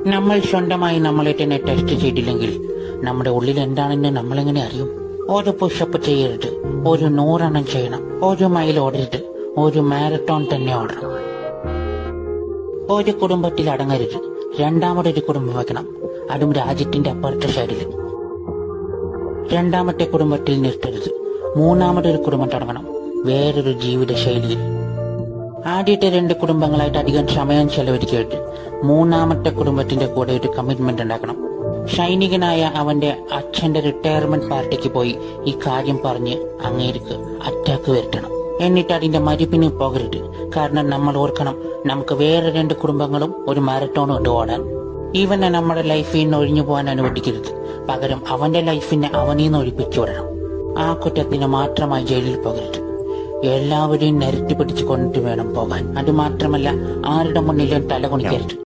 നമ്മൾ സ്വന്തമായി നമ്മളെ തന്നെ ടെസ്റ്റ് ചെയ്തില്ലെങ്കിൽ നമ്മുടെ ഉള്ളിൽ എന്താണെന്ന് നമ്മളെങ്ങനെ അറിയും? ഒരു പുഷപ്പ് ചെയ്യരുത്, ഒരു 100 എണ്ണം ചെയ്യണം, ഒരു മൈൽ ഓടരുത്, ഒരു മാരത്തോൺ തന്നെ ഓടണം. ഒരു കുടുംബത്തിൽ അടങ്ങരുത്, രണ്ടാമതൊരു കുടുംബം വെക്കണം, അതും രാജ്യത്തിന്റെ അപ്പുറത്തെ സൈഡിൽ. രണ്ടാമത്തെ കുടുംബത്തിൽ നിർത്തരുത്, മൂന്നാമതൊരു കുടുംബം തുടങ്ങണം, വേറൊരു ജീവിത ശൈലിയിൽ. ആദ്യത്തെ 2 കുടുംബങ്ങളായിട്ട് അധികം സമയം ചെലവഴിക്കരുത്, മൂന്നാമത്തെ കുടുംബത്തിന്റെ കൂടെ ഒരു കമ്മിറ്റ്മെന്റ് ഉണ്ടാക്കണം. സൈനികനായ അവന്റെ അച്ഛന്റെ റിട്ടയർമെന്റ് പാർട്ടിക്ക് പോയി ഈ കാര്യം പറഞ്ഞ് അങ്ങേർക്ക് അറ്റാക്ക് വരുത്തണം. എന്നിട്ട് അതിന്റെ മരുപ്പിന് പോകരുത്. കാരണം നമ്മൾ ഓർക്കണം, നമുക്ക് വേറെ 2 കുടുംബങ്ങളും ഒരു മാരത്തോണും ഉണ്ട് ഓടാൻ. ഇവനെ നമ്മുടെ ലൈഫിൽ നിന്ന് ഒഴിഞ്ഞു പോകാൻ അനുവദിക്കരുത്. പകരം അവന്റെ ലൈഫിനെ അവനിൽ നിന്ന് ഒഴിപ്പിച്ചു വിടണം. ആ കുറ്റത്തിന് മാത്രമായി ജയിലിൽ പോകരുത്. എല്ലാവരെയും നിരത്തി പിടിച്ചു കൊണ്ടിട്ട് വേണം പോകാൻ. അതുമാത്രമല്ല, ആരുടെ മുന്നിലും തല കുണിക്കരുത്.